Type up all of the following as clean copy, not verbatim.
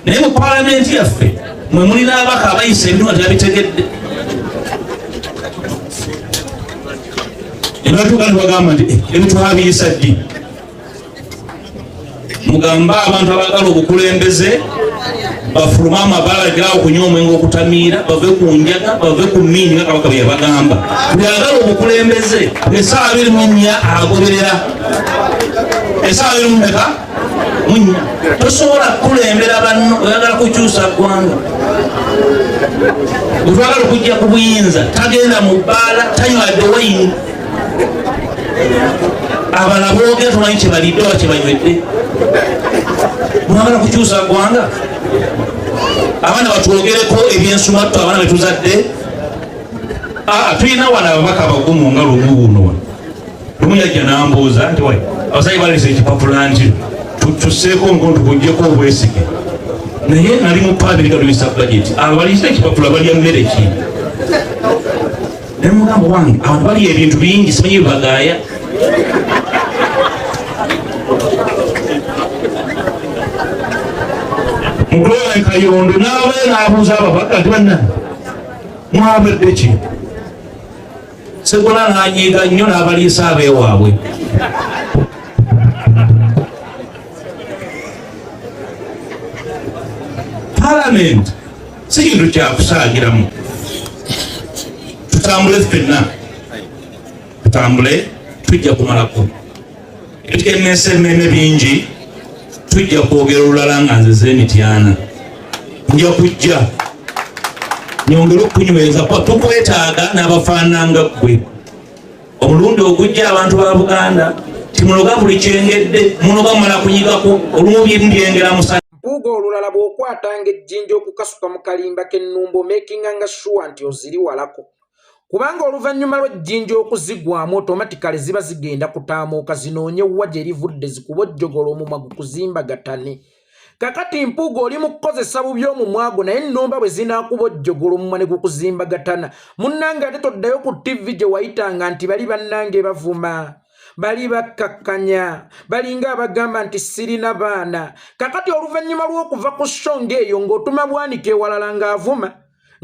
naye mu paalamenti yaffe mwe mulina abaka abayisa ebintu nga tebabitegedde. Nebatuuka ne bagamba nti ebintu abiyisa ddi. Mugamba abantu abagala obukulembeze bafuluma amabala gaawo okunywa omwenge okutamiira bave ku njaga bave ku mmiini nga Kabaka bwe yabagamba. Bweyagala obukulembeze essaawa 24 agoberera essaawa 24 tosobola kukulembera banno oyagala kukyusa ggwanga. Bwetwagala okujja ku buyinza tagenda mu bbaala tanywadde wayini. Abala boogera tumanyi kye balidde oba kye banywedde. Mwagala kukyusa ggwanga. Abaana batwogereko ebyensumattu abaana betuzadde. Tulina wano ababaka abagumu nga lumu buno. Lumu yajja n'ambuuza nti wayi abasajja balese ekipapula nti tusseeko nkono tukugyeko obwesige. Naye nali mu paabiri galubisa budget. Abalisa ekipapula balya mmere ki? Ne mugamba wange abantu bali ebintu bingi simanyi bibagaaya. Muglowe Kayondo n'abaye n'abuuza ababaka nti bannange mwabadde ki? Ssegola n'anyiiga nnyo n'abaliisa abeewaabwe. Parliament si kintu kyakusaagiramu. Tutambule ffenna, tutambule tujja kumalako. Ebitegemeesa emmeme bingi tujja kwogera olulala nga nzize emityana. Nja kujja nyongera okunyweza tukwetaaga n'abafaananga ggwe. Omulundi ogujja abantu ba Buganda timunoga buli kyengedde munoga mumala kunyigako olumu byengera musa. Mpuuga olulala bw'okwatanga ejjinja okukasuka mu kalimba k'ennumba makinga nga sure nti oziri walako. Kubanga oluvannyuma lw'ejjinja okuzigwamu automatically ziba zigenda kutaamuuka zinoonye wa gye livudde zikubojjogola omumwa gukuzimbagatane. Kakati mpuuga oli mu kukozesa bubi omumwa gwo naye ennumba bwe zinaakubojjogola omumwa ne gukuzimbagatana. Munnange ate toddayo ku TV gye wayitanga nti bali bannange bavuma. Bali bakakkanya balinga abagamba nti sirina baana. Kakati oluvannyuma lw'okuva ku ssonga eyo ng'otuma bwanika ewalala ng'avuma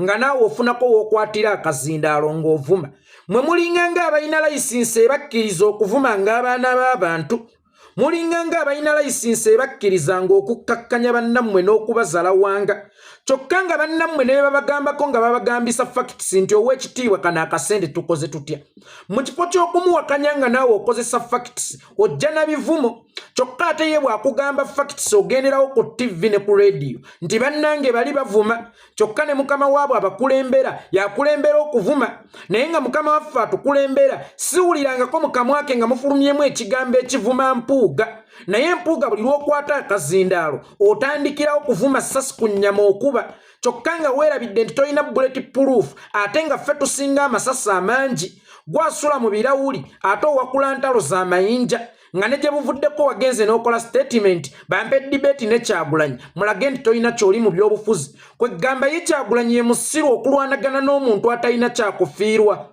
nga naawe ofunako w'okwatira akazindaalo ng'ovuma. Mwe mulinga ng'abalina layisinsi ebakkiriza okuvuma ng'abaana b'abantu. Mulinga ng'abalina layisinsi ebakkiriza ng'okukkakkanya bannammwe n'okubazala wanga. Kyokka nga bannammwe ne babagambako nga babagambisa facts nti ow'ekitiibwa kano akasente tukoze tutya. Mu kifo ky'okumuwakanya nga naawe okozesa facts ojja na bivumo. Kyokka ate ye bw'akugamba facts ogenderawo ku TV ne ku radio nti bannange bali bavuma. Kyokka ne mukama waabwe abakulembera yakulembera okuvuma. Naye nga mukama waffe atukulembera siwulirangako mu kamwa ke nga mufulumyemu ekigambo ekivuma mpuuga. Naye mpuuga buli lw'okwata akazindaalo otandikirawo kuvuma ssasi ku nnyama okuba. Kyokka nga weerabidde nti tolina bullet proof ate nga ffe tusinga amasasi amangi. Gwasula mu birawuli ate owakula ntalo z'amayinja. Nga ne gye buvuddeko wagenze n'okola statement bampe debate ne Kyagulanyi mulage nti tolina ky'oli mu by'obufuzi. Kwe gamba ye Kyagulanyi ye musiru okulwanagana n'omuntu atalina kyakufiirwa.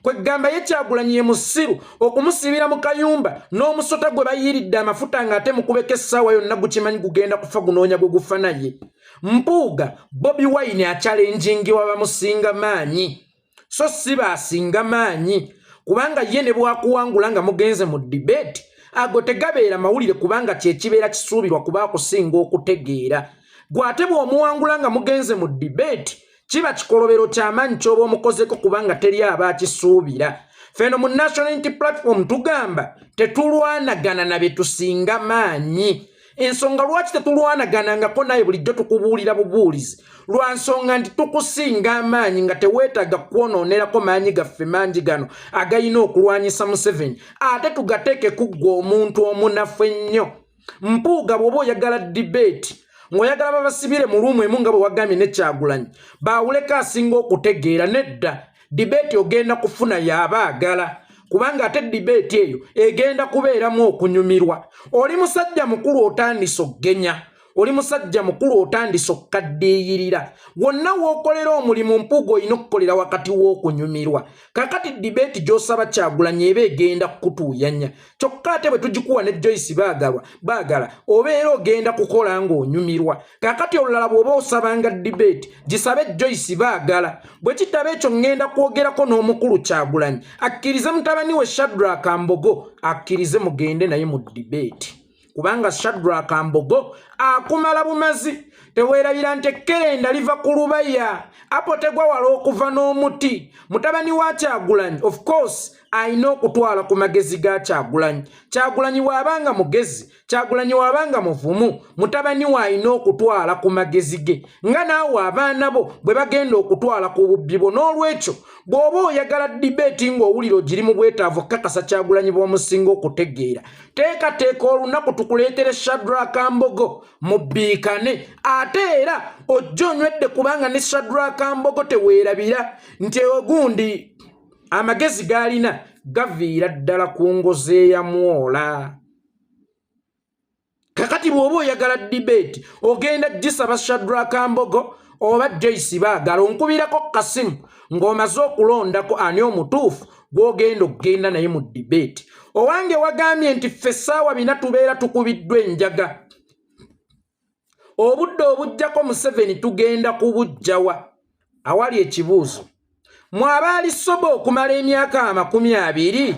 Kwe gamba ye Kyagulanyi ye musiru okumusibira mu kayumba n'omusota gwe bayiiridde amafuta ng'ate mukubeko essaawa yonna gukimanyi gugenda kufa gunoonya gwe gufa naye. Mpuuga Bobi Wine achalengingibwa bamusinga maanyi so si baasinga maanyi. Kubanga ye ne bwakuwangula nga mugenze mu debate ago tegabeera mawulire kubanga kye kibeera kisuubirwa kuba akusinga okutegeera. Gwate bw'omuwangula nga mugenze mu debate kiba kikolobero ky'amaanyi ky'oba omukozeko kubanga teri aba akisuubira. Feno mu National Unity Platform tugamba tetulwanagana na be tusinga maanyi. Ensonga lwaki tetulwanaganangako naye bulijjo tukubuulira bubuulizi lwa nsonga nti tukusinga amaanyi nga teweetaaga kwonoonerako maanyi gaffe mangi gano agayina okulwanyisa Museveni ate tugateeke kuggwa omuntu omunafu ennyo. Mpuuga bw'oba oyagala debate ng'oyagala babasibire mu luumu emu nga bwe wagambye ne Kyagulanyi baawuleko asinga okutegeera nedda debate ogenda kufuna y'abaagala. Kubanga ate debate eyo egenda kubeeramu okunyumirwa. Oli musajja mukulu otandise okgenya oli musajja mukulu otandise okukaddiiyirira wonna w'okolera omulimu Mpuuga olina okukolera wakati w'okunyumirwa kakati debate gy'osaba Kyagulanyi eba egenda kukutuuyanya kyokka ate bwe tugikuwa ne Joyce baagala obeera ogenda kukola ng'onyumirwa kakati olulala bw'oba osabanga debate gisabe Joyce baagala bwe kitaba ekyo ngenda kwogerako n'omukulu Kyagulanyi akkirize mutabani we Shadrack Mbogo akkirize mugende naye mu debate kubanga Shadrack Mbogo akumala bumazi teweerabira nti ekkerenda liva ku lubaya apotegwa wala okuva n'omuti mutabani wa Kyagulanyi of course ayina okutwala ku magezi ga Kyagulanyi waabanga mugezi Kyagulanyi waabanga muvumu mutabani we ayina okutwala ku magezi ge nga naawe abaana bo bwe bagenda okutwala ku bubbi bwo n'olwekyo bw'oba oyagala debate ng'owulira ogiri mu bwetaavu kakasa Kyagulanyi bw'omusinga okutegeera teekateeka olunaku tukuleetere Shadrack Mbogo mubbiikane ate era ojja onywedde kubanga ne Shadrack Mbogo teweerabira nti ogundi amagezi gaalina gaviira ddala ku ngoze ya mwola kakati bw'oba oyagala debate ogenda gisaba Shadrack Mbogo oba Joyce baagala onkubirako kasimu ng'omaze okulondako ani omutuufu gw'ogenda okugenda naye mu debate owange wagambye nti ffe essaawa bina tubeera tukubiddwa enjaga obudde obujjako Museveni tugenda kubujjawa awali ekibuuzo mwabaali soba okumala emyaka 20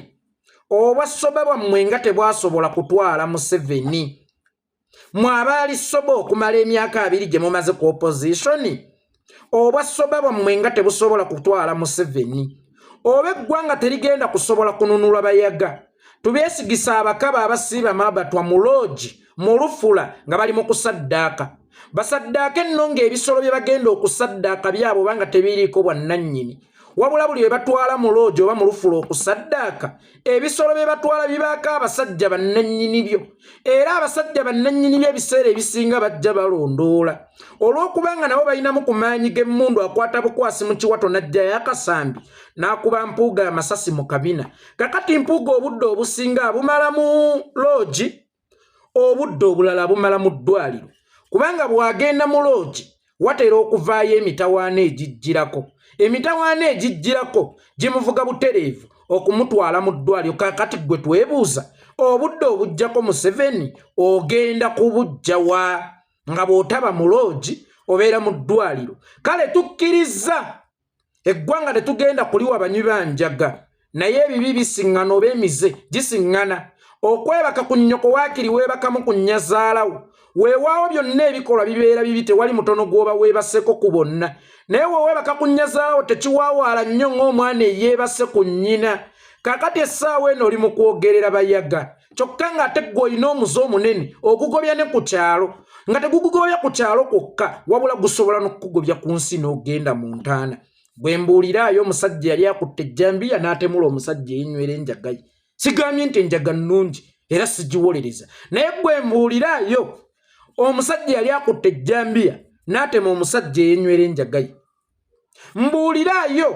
oba soba bwammwe nga tebwasobola kutwala Museveni mwabaali soba okumala emyaka 2 gye mumaze ku opposition oba soba bwammwe nga tebusobola kutwala Museveni oba eggwanga terigenda kusobola kununula bayaga tubeesigisa abakaba abasiiba mabatwa mu loogi mu lufula nga bali mu kusaddaaka basaddaaka enno ng'ebisolo bye bagenda okusaddaaka byabo banga tebiriiko bwannannyini wabula buli bwe batwala mu loogi oba mu lufula okusaddaaka ebisolo bye batwala bibaako abasajja bannannyini byo era abasajja bannannyini byo ebiseera ebisinga bajja balondoola olw'okubanga nabo balinamu ku maanyi g'emmundu akwata bukwasi mu kiwato n'ajjayo akasambi n'akuba Mpuuga amasasi mu kabina kakati Mpuuga obudde obusinga abumala mu loogi obudde obulala abumala mu ddwaliro kubanga bw'agenda mu loogi watera okuvaayo emitawaana egijjirako emitawaana egijjirako gimuvuga butereevu okumutwala mu ddwaliro kakati gwe twebuuza obudde obujjako Museveni ogenda kubujjawa nga bw'otaba mu loogi obeera mu ddwaliro kale tukkiriza eggwanga tetugenda kuliwa banywi banjaga naye ebibi bisiŋŋana oba emize gisiŋŋana okwebaka ku nnyoko waakiri weebakamu ku nnyazaalawo weewaawo byonna ebikolwa bibeera bibi tewali mutono gw'oba weebaseko ku bonna naye weewebaka ku nnyazaalawo tekiwaawaala nnyo ng'omwana eyeebase ku nnyina kakati essaawa eno oli mu kwogerera bayaga kyokka ng'ate gwe olina omuze omunene ogugobya ne ku kyalo nga tegugugobya ku kyalo kwokka wabula gusobola n'okukugobya ku nsi n'ogenda mu ntaana bwe mbuuliraayo omusajja yali akutte ejjambiya n'atemula omusajja eyinywera enjaga ye sigambye nti enjaga nnungi era sigiwolereza naye bwe mbuuliraayo omusajja yali akutte ejjambiya n'atema omusajja eyinywera enjaga ye mbuuliraayo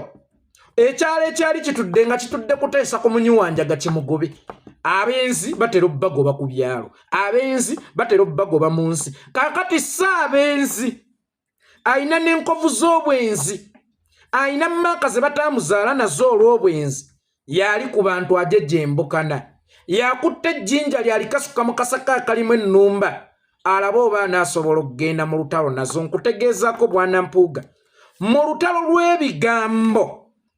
ekyalo ekyali kitudde nga kitudde kuteesa ku munywi wa njaga kimugobe abenzi batera obbagoba ku byalo abenzi batera obbagoba mu nsi kakati saabenzi ayina n'enkovu z'obwenzi ayina mmaka ze bataamuzaala nazo olw'obwenzi yali ku bantu ajeje embukana yakutte ejjinja lyalikasuka mu kasaka akalimu ennumba alaba oba anaasobola okugenda mu lutalo nazo nkutegeezaako bwana Mpuuga mu lutalo lw'ebigambo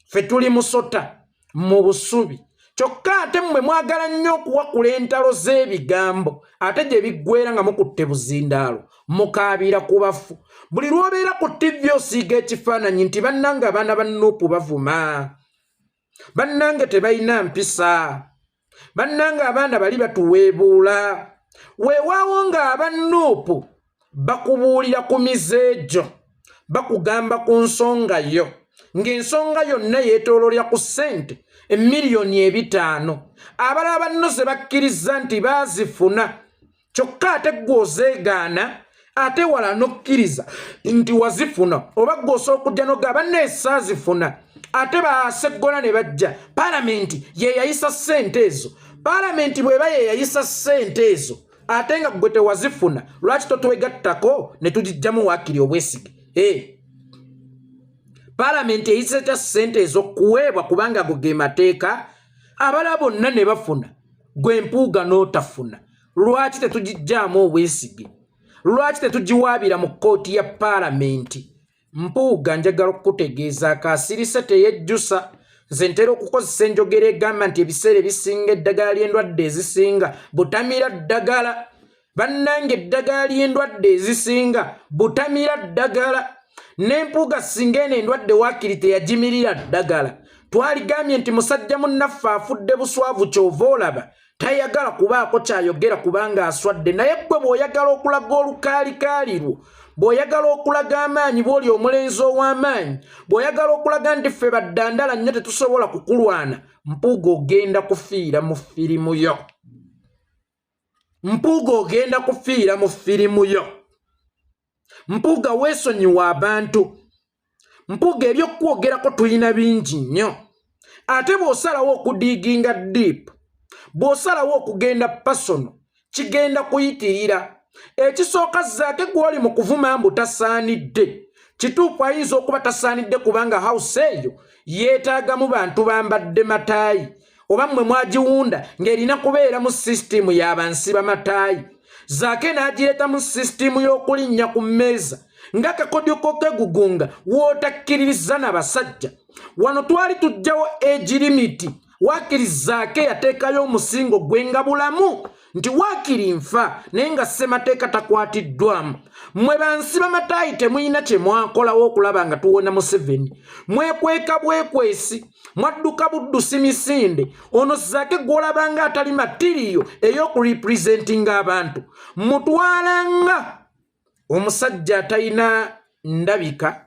ffe tuli musota mu busubi kyokka ate mmwe mwagala nnyo okuwakula entalo z'ebigambo ate gye biggwera nga mukutte buzindaalo mukaabira ku bafu buli lw'obeera ku TV osiiga ekifaananyi nti bannange abaana ba Nuupu bavuma bannange tebalina mpisa bannange abaana bali batuweebuula weewaawo nga aba Nuupu bakubuulira ku mizeejo bakugamba ku nsonga yo ng'ensonga yonna yeetoololera ku ssente emiliyoni 5 abalala banno ze bakkiriza nti baazifuna kyokka ate gw'ozeegaana ate wala n'okkiriza nti wazifuna oba gw'osooka okujja n'ogamba banno esaazifuna ate baseggona ne bajja paalamenti ye yayisa ssente ezo paalamenti bw'eba ye yayisa ssente ezo ate nga gwe tewazifuna lwaki totwegattako ne tugijjamu waakiri obwesige Parliament eyise kya ssente ez'okuweebwa kubanga ago ge mateeka abala bonna ne bafuna gwe Mpuuga n'otafuna lwaki tetugijjaamu obwesige lwaki tetugiwaabira mu kkooti ya Parliament Mpuuga njagala okukutegeeza akaasirise teyejjusa nze ntera okukozesa enjogera egamba nti ebiseera ebisinga eddagala ly'endwadde ezisinga butamira ddagala bannange eddagala ly'endwadde ezisinga butamira ddagala n'Empuuga singa eno endwadde waakiri teyagimirira ddagala twaligambye nti musajja munnaffe afudde buswavu kyova olaba tayagala kubaako kyayogera kubanga aswadde naye ggwe bw'oyagala okulaga olukaalikaalirwo bw'oyagala okulaga amaanyi bw'oli omulenzi ow'amaanyi bw'oyagala okulaga nti ffe baddandala nnyo tetusobola kukulwana Mpuuga ogenda kufiira mu firimu yo Mpuuga ogenda kufiira mu firimu yo Mpuuga weesonyiwa abantu Mpuuga ebyokwogerako tulina bingi nnyo ate bw'osalawo okudiiginga deep bw'osalawo okugenda personal kigenda kuyitirira ekisooka Zaake gw'oli mu kuvuma mbu tasaanidde kituufu ayinza okuba tasaanidde kubanga house eyo yeetaagamu bantu bambadde mataayi oba mmwe mwagiwunda ng'erina kubeera mu sisitimu y'abansi bamataayi Zaake n'agireeta mu sisitimu y'okulinnya ku mmeeza ng'akakodyo k'okegugunga w'otakkiririza n'abasajja wano twali tuggyawo age limit waakiri Zaake yateekayo omusingo gwenga bulamu nti waakiri nfa naye nga ssemateeka takwatiddwamu mmwe bansi bamataayi temuyina kye mwakolawo okulaba nga tuwona Museveni mwekweka bwekwesi mwadduka buddusi misinde ono Zaake gw'olabanga atali matiriyo ey'okurepresentinga abantu mutwalanga omusajja atalina ndabika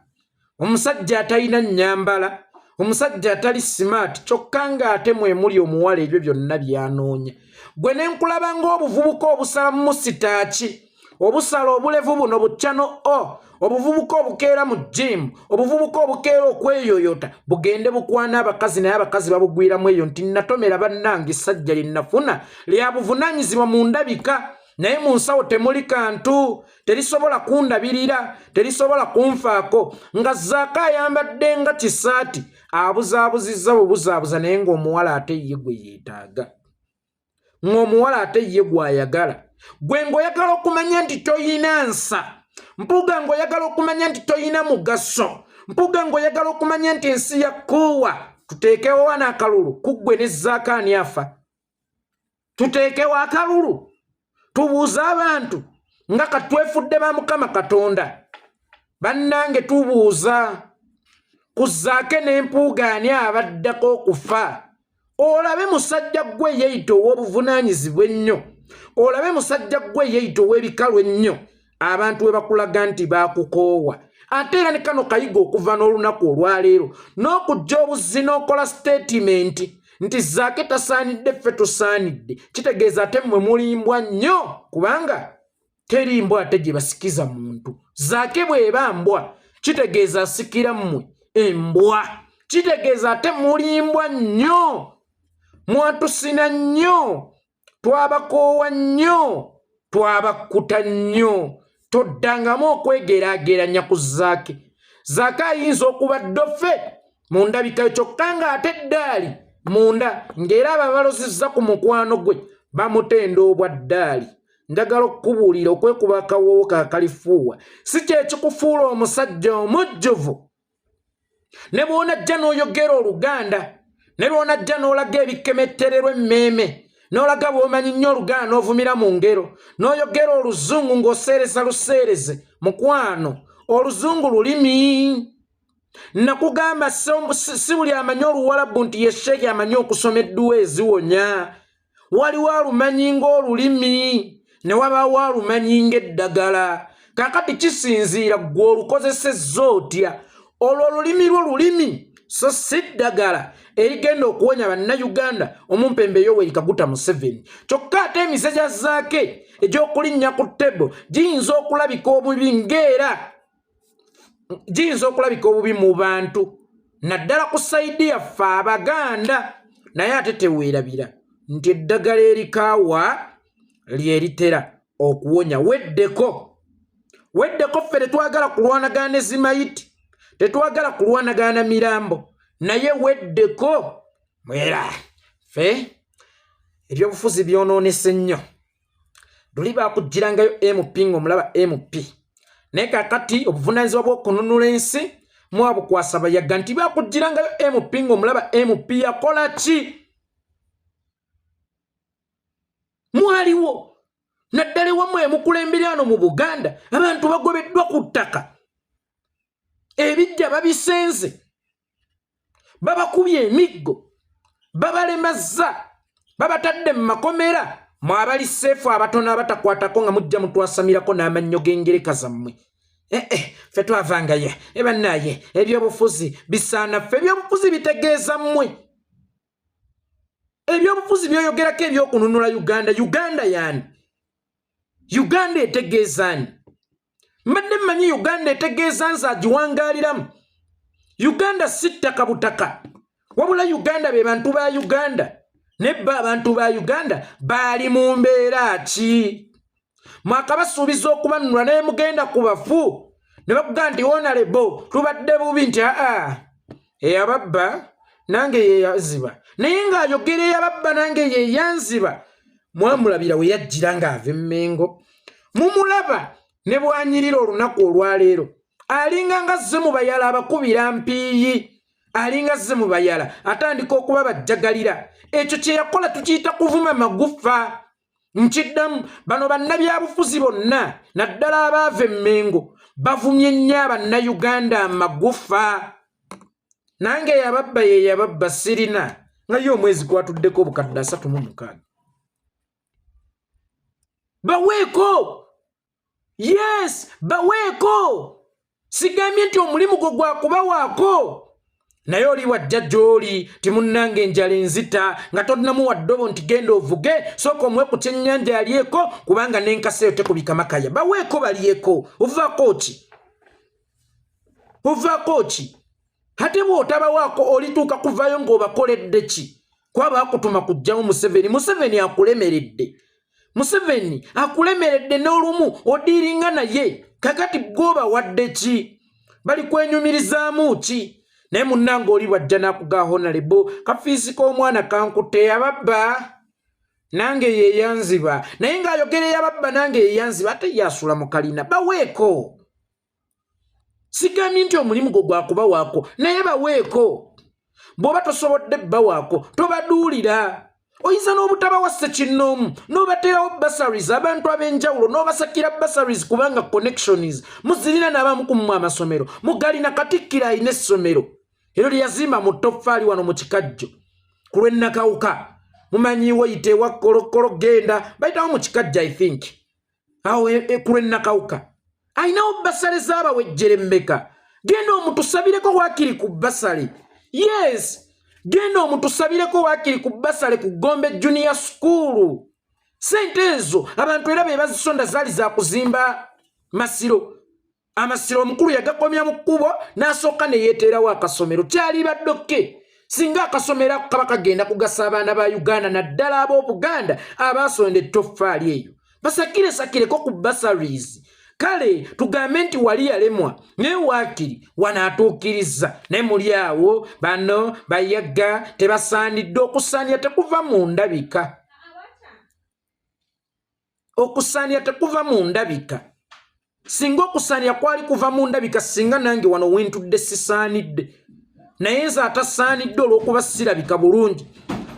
omusajja atalina nnyambala omusajja atali smart kyokka ng'ate mwe muli omuwala ebyo byonna byanoonya gwe ne nkulaba ng'obuvubuka obusala mu sitaaki obusala obulevu buno buccano obuvubuka obukeera mu gym obuvubuka obukeera okweyoyota bugende bukwana abakazi naye abakazi babugwiramu eyo nti natomera bannange essajja lye nnafuna lya buvunaanyizibwa mu ndabika naye mu nsawo temuli kantu terisobola kundabirira terisobola kunfaako nga Zaake ayambadde nga kisaati abuzaabuzizza bubuzaabuza naye ng'omuwala ate ye gwe yeetaaga ng'omuwala ate ye gw'ayagala gwe ng'oyagala okumanya nti toyina nsa Mpuuga ng'oyagala okumanya nti toyina mugaso Mpuuga ng'oyagala okumanya nti ensi yakkuuwa tuteekewo wano akalulu kuggwe ne Zaake ani afa tuteekewo akalulu tubuuze abantu nga katwefudde ba Mukama Katonda bannange tubuuza ku Zaake n'Empuuga ani abaddako okufa olabe musajja gwe yeeyita ow'obuvunaanyizibwa ennyo olabe musajja gwe yeeyita ow'ebikalu ennyo abantu we bakulaga nti baakukoowa ate era ne kano kayiga okuva n'olunaku olwaleero n'okujja obuzzi n'okola statement nti Zaake tasaanidde ffe tusaanidde kitegeeza ate mmwe mulimbwa nnyo kubanga teri mbwa ate gye basikiza muntu Zaake bw'eba mbwa kitegeeza asikira mmwe embwa kitegeeza ate mulimbwa nnyo mwatusina nnyo twabakoowa nnyo twabakkuta nnyo toddangamu okwegeraageranya ku Zaake Zaake ayinza okuba ddofe mu ndabika kyokka ng'ate ddaali munda ng'era ababalozizza ku mukwano gwe bamutenda obwa ddaali njagala okukubuulira okwekuba akawoowo kakalifuuwa si kyekikufuula omusajja omujjuvu ne bw'onajja n'oyogera Oluganda ne lw'onajja n'olaga ebikemettererwa emmeeme n'olaga bw'omanyi nnyo Oluganda n'ovumira mu ngero n'oyogera Oluzungu ng'oseereza luseereze mukwano Oluzungu lulimi nakugamba si buli amanyi Oluwalabu nti ye sheeki amanyi okusoma edduwa eziwonya waliwo alumanyi ng'olulimi ne wabaawo alumanyi ng'eddagala kaakati kisinziira ggwe olukozesezza otya olwo olulimi lwo lulimi so si ddagala erigenda okuwonya bannayuganda omumpembe Yoweri Kaguta Museveni kyokka ate emise gya Zaake egy'okulinnya ku ttebo giyinza okulabika obubi ng'era giyinza okulabika obubi mu bantu naddala ku sayidi yaffe Abaganda naye ate teweerabira nti eddagala erikaawa lyeritera okuwonya. Weddeko ffe tetwagala kulwanagana ne Zimayiti, tetwagala kulwanagana mirambo, naye weddeko mwera ffe ebyobufuzi byonoonese nnyo. Luli bakugirangayo MP ng'omulaba MP, naye kakati obuvunaanyizibwa bw'okununula ensi mwabukwasa bayaga nti bakugirangayo MP ng'omulaba MP yakola ki? Mwaliwo naddala wammwe mukulembera ano mu Buganda abantu bagobeddwa ku ttaka, ebijja babisenze, babakubye emiggo, babalemazza, babatadde mu makomera. Mwabali seefu abatono abatakwatako nga mujja mutwasamirako n'amannyo g'engereka zammwe. Ffe twavangaye bannaye ebyobufuzi bisaana ffe. Ebyobufuzi bitegeeza mmwe, ebyobufuzi byoyogerako ebyokununula Uganda. Uganda yani Uganda etegeezani? Mbadde mmanyi Uganda etegeeza nze agiwangaaliramu. Uganda si ttaka butaka, wabula Uganda be bantu ba Uganda. Nebba abantu ba Uganda bali mu mbeera ki? Mwakabasuubiza okubanunula naye mugenda ku bafu ne bakuga nti honorable tubadde bubi nti eyababba nange yeyaziba, naye ng'ayogera eyababba nange yeyanziba. Mwamulabira we yajjira ng'ava Mmengo, mumulaba ne bwanyirira olunaku olwaleero alinga nga zze mu bayala abakubira mpiiyi, alinga zze mu bayala atandika okuba bajjagalira. Ekyo kye yakola tukiyita kuvuma magufa. Nkiddamu bano bannabyabufuzi bonna naddala abaava Mmengo bavumye nnyo Bannayuganda amagufa. Nange yababba ye yababba sirina nga yo omwezi gwatuddeko obukadde 36. Baweeko, yes baweeko. Sigambye nti omulimu gwo gwakubawaako, naye oli wajja gy'oli timunnange enjala enzita nga tolinamu waddobo nti genda ovuge, sooka omwe ku kyennyanja alyeko kubanga n'enkaseeyo tekubika makaya. Baweeko balyeko. Ovaako ki? Ate bw'otabawaako olituuka kuvaayo ng'obakoledde ki? Kwaba akutuma kujjamu Museveni akulemeredde. Museveni akulemeredde n'olumu odiiringa naye, kakati gw'obawadde ki? Bali kwenyumirizaamu ki? Naye munnange oli wajja n'akuga honorable kafiisi k'omwana kankutte yababba nange yeyanziba, naye ng'ayogera eyababba nange yeyanziba ate yasula mu kalina. Baweeko. Sigambye nti omulimu gwo gwakubawaako, naye baweeko. Bw'oba tosobodde bbawaako tobaduulira. Oyinza n'obutabawa ssekinnoomu n'obateerawo bursaries abantu ab'enjawulo n'obasakira bursaries kubanga connections muzirina n'abamu ku mmwe amasomero. Mugalina Katikkiro alina essomero ero lyazimba mu ttoffaali wano mu Kikajjo ku lw'Ennakawuka. Mumanyi wayite ewa Kolokolo genda bayitawo mu Kikajjo I think awo ku lw'Ennakawuka. Ayinawo bursary z'abawejjere mmeka? Genda omutusabireko waakiri ku bursary. Yes, genda omutusabireko waakiri ku bursary ku Gombe Junior School. Sente ezo abantu era be bazisonda zaali za kuzimba masiro. Amasiro omukulu yagakomya mu kkubo n'asooka ne yeeteerawo akasomero. Kyali baddokke singa akasomero kaba kagenda kugasa abaana ba Uganda naddala ab'Obuganda abaasonda ettoffaali eyo. Basakire-sakireko ku bursaries. Kale tugambe nti wali yalemwa naye waakiri wanaatuukiriza, naye muli awo bano bayaga tebasaanidde. Okusaanira tekuva mu ndabika. Okusaanira tekuva mu ndabika. Singa okusaanira kwali kuva mu ndabika singa nange wano wentudde sisaanidde, naye nze atasaanidde olw'okuba sirabika bulungi,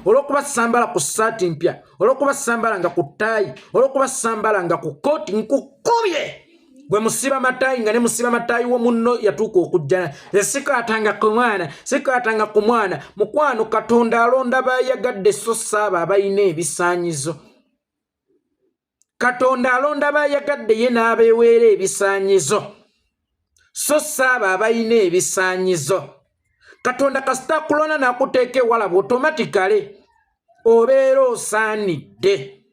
olw'okuba sambala ku ssaati mpya, olw'okuba sambala nga ku ttaayi, olw'okuba sambala nga ku kooti nkukubye. Gwe musiba mataayi nga ne musiba mataayi wo munno yatuuka okujjana. Sikaatanga ku mwana, sikaatanga ku mwana. Mukwano Katonda alonda baayagadde so saaba abalina ebisaanyizo. Katonda alonda baayagadde ye n'abeeweera ebisaanyizo so saaba abalina ebisaanyizo. Katonda kasita akulona n'akuteeka ewalaba automatically obeera osaanidde,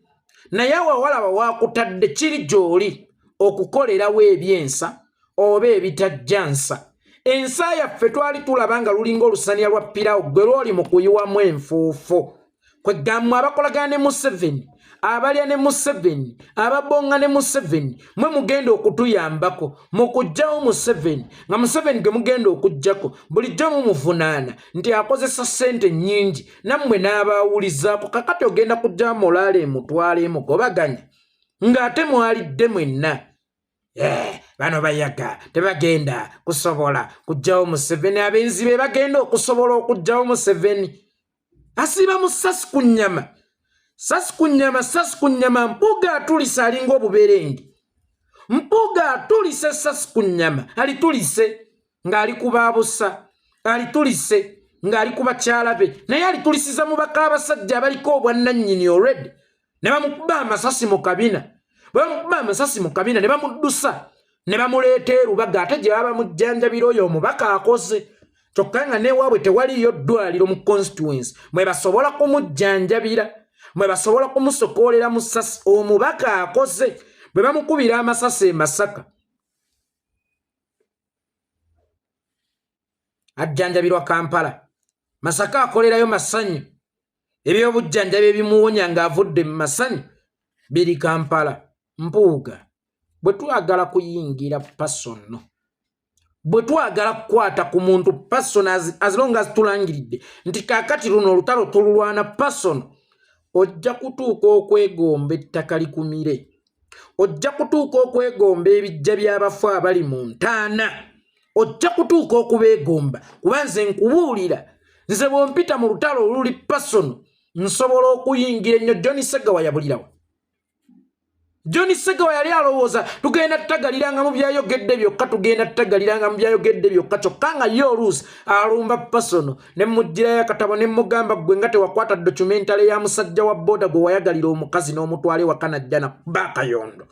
naye awawalaba waakutadde kiri gy'oli okukolerawo ebyensa oba ebitajja nsa. Ensa yaffe twali tulaba nga lulinga olusaniya lwa pirawo gwe lwoli mu kuyiwamu enfuufu. Kwegammwe abakolagana ne Museveni abalya ne Museveni ababonga ne Museveni mwe mugenda okutuyambako mukujjawo Museveni nga Museveni ge mugenda okujjako bulijjo mumuvunaana nti akozesa ssente nnyingi nammwe n'abaawulizaako kakati ogenda kujja mulaale emutwala emugobaganya ng'ate mwalidde mwenna bano bayaga tebagenda kusobola kujjawo Museveni abenzi be bagenda okusobola okujjawo Museveni asiba mu sasi ku nnyama Mpuuga atulise alinga obuberenge Mpuuga atulise sasi ku nnyama alitulise ng'ali kuba busa alitulise ng'ali ku bakyala be naye alitulisiza mu baka abasajja abaliko obwannannyini already ne bamukuba amasasi mu kabina bwe bamukuba amasasi mu kabina ne bamuddusa ne bamuleeta erubaga ate gye baba mujjanjabira oyo omubaka akoze kyokka nga newaabwe tewaliyo ddwaliro mu constituency mwe basobola kumujjanjabira mwe basobola kumusokoolera mu ssasi omubaka akoze bwe bamukubira amasasi e Masaka ajjanjabirwa Kampala Masaka akolerayo masanyu ebyobujjanjabi ebimuwonya ng'avudde mu masanyu biri Kampala Mpuuga bwe twagala kuyingira pasono bwe twagala kukwata ku muntu pasono as long as tulangiridde nti kaakati luno olutalo tululwana pasono ojja kutuuka okwegomba ettaka likumire ojja kutuuka okwegomba ebijja by'abafu abali mu ntaana ojja kutuuka okubeegomba kuba nze nkubuulira nze bw'ompita mu lutalo oluli pasono nsobola okuyingira ennyo John Segawa yabulirawa John Segawa yali alowooza tugenda tutagaliranga mu byayogedde byokka tugenda tutagaliranga mu byayogedde byokka kyokka nga ye oluusi alumba pasono ne mugirayo akatabo ne mugamba gwe nga tewakwata documentary ya musajja wa boda gwe wayagalira omukazi n'omutwale wakanajja na Bakayondo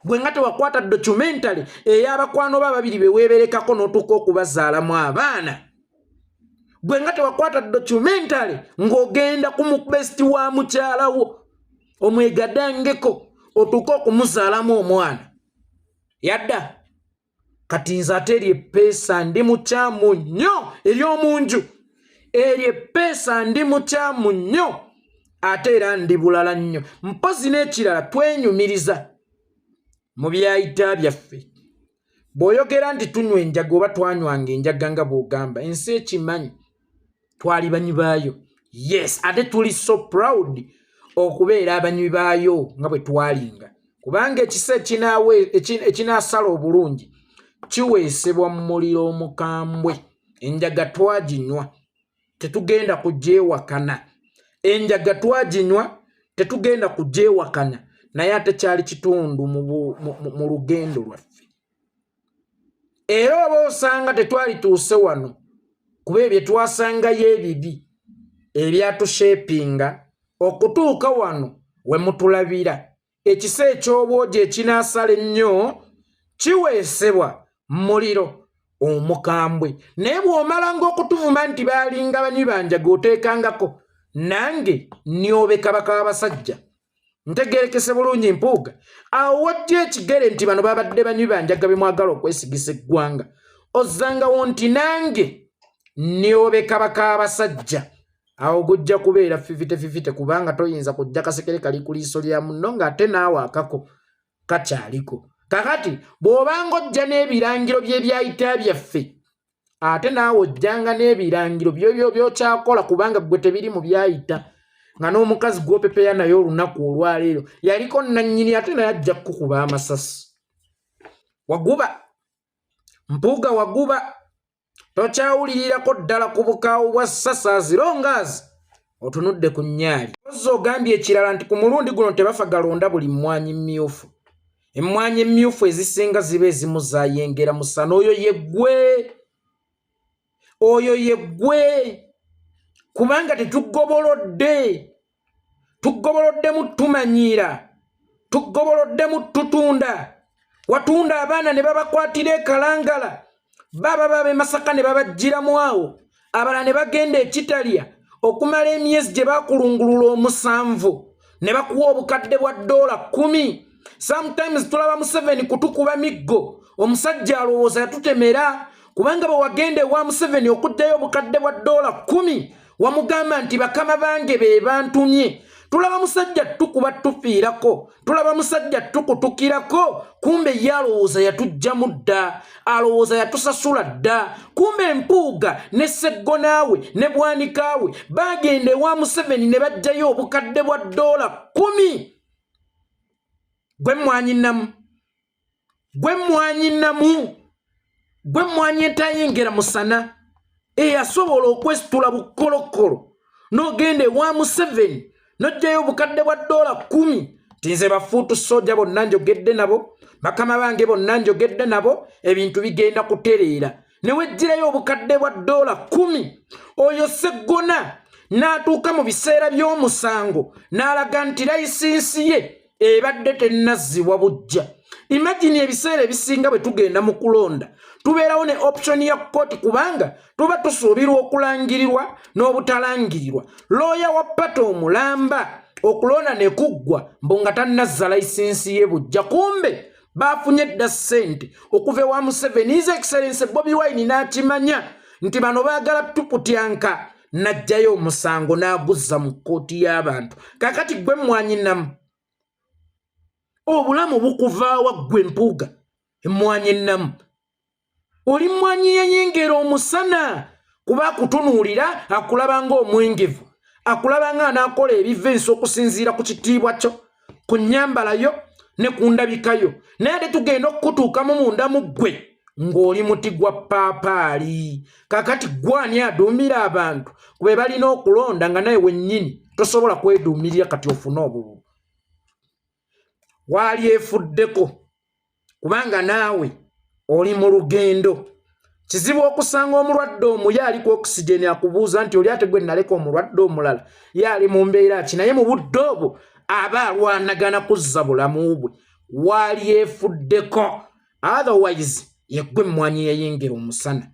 gwe nga tewakwata documentary ey'abakwano ba babiri be weeberekako n'otuuka okubazaalamu abaana gwe nga tewakwata documentary ng'ogenda ku mubesti wa mukyalawo omwegadangeko otuuka okumuzaalamu omwana yadda kati nze ate eryo eppeesa ndi mukyamu nnyo ery'omunju eryo eppeesa ndi mukyamu nnyo ate era ndi bulala nnyo mpozi n'ekirala twenyumiriza mu byayita byaffe bw'oyogera nti tunywa enjaga oba twanywanga enjaga nga bw'ogamba ensi ekimanyi twali banywi baayo yes ate tuli so proud okubeera abanywi baayo nga bwe twalinga kubanga ekisa ekinaasala obulungi kiweesebwa mu muliro omukambwe enjaga twaginywa tetugenda kugyewakana enjaga twaginywa tetugenda kugyewakana naye ate kyali kitundu mu lugendo lwaffe era oba osanga tetwali tuuse wano kuba ebyo twasangayo ebibi ebyatushepinga okutuuka wano we mutulabira ekisa eky'obwogi ekinaasala ennyo kiweesebwa muliro omukambwe naye bw'omalanga okutuvuma nti baalinga banywi banjaga oteekangako nange nyobeka baka abasajja ntegerekese bulungi Mpuuga awo wajja ekigere nti bano babadde banywi banjaga bemwagala okwesigisa eggwanga ozzangawo nti nange nyobeka baka abasajja awo gujja kubeera fifite kubanga toyinza kujja kasekere kali ku liiso lya munno ng'ate naawe akako kakyaliko kakati bw'obanga ojja n'ebirangiro by'ebyayita byaffe ate naawe ojjanga n'ebirangiro byobyo byokyakola kubanga gwe tebiri mu byayita nga n'omukazi gw'opepeya naye olunaku olwaleero yaliko nannyini ate naye ajja kukuba amasasi waguba Mpuuga waguba tokyawulirirako ddala ku bukaawu bwa ssasa azirongaazi otunudde ku nnyaali ozo ogambye ekirala nti ku mulundi guno tebafa galonda buli mmwanyi mmyufu emmwanyi emmyufu ezisinga ziba ezimuzaayengera musana oyo yeggwe kubanga tetugobolodde mutumanyiira tugobolodde mututunda watunda abaana ne babakwatira ekalangala baba babe Masaka ne babajjiramu awo abala ne bagenda ekitalya okumala emyezi gye bakulungulula 7 ne bakuwa obukadde bwa $10 sometimes tulaba Museveni kutukuba miggo omusajja alowooza yatutemera kubanga bwe wagende wa Museveni okuddayo obukadde bwa $10 wamugamba nti bakama bange be bantumye tulaba musajja tukuba tufiirako tulaba musajja tukutukirako kumbe yalowooza yatujja mudda alowooza yatusasula dda kumbe empuuga ne Sseggonnaawe ne Bwanikaawe bagenda ewa Museveni ne bajjayo obukadde bwa $10 gwe mwanyinamu gwe mwanyi entayengera musana eyasobola okwesitula bukolokolo n'ogenda ewa Museveni n'ojjayo obukadde bwa $10 tinze bafuutu soja bonna njogedde nabo bakama bange bonna njogedde nabo ebintu bigenda kutereera ne wejjirayo obukadde bwa $10 oyo Sseggona n'atuuka mu biseera by'omusango n'alaga nti layisinsi ye ebadde tennazzibwa bujja. Imagine ebiseera ebisinga bwe tugenda mu kulonda tubeerawo ne option ya kkooti kubanga tuba tusuubirwa okulangirirwa n'obutalangirirwa. Looya wa Pato omulamba okulonda ne kuggwa mbu nga tannazza layisinsi ye bujja kumbe baafunye dda ssente okuva ewa Museveni. His Excellency Bobi Wine n'akimanya nti bano baagala tuputyanka n'ajjayo omusango n'aguzza mu kkooti y'abantu. Kakati gwe mwanyinamu obulamu bukuvaawa ggwe empuuga emwanyinamu oli mwanyi yayengera omusana kuba akutunuulira akulaba ng'omwengevu akulaba nga anaakola ebiva ensi okusinziira ku kitiibwa kyo ku nnyambalayo ne ku ndabikayo naye ate tugenda okukutuukamu munda mu ggwe ng'oli muti gwa paapaali. Kakati gwani aduumira abantu kube balina okulonda nga naye wennyini tosobola kweduumirira kati ofune obululu waali efuddeko kubanga naawe oli mu lugendo. Kizibu okusanga omulwadde omuye aliko okisigeni akubuuza nti oli ate gwe naleka omulwadde omulala ye ali mu mbeera ki naye mu budde obwo aba alwanagana kuzza bulamu bwe waali efuddeko otherwise yeggwe mmwanyi yayengera omusana.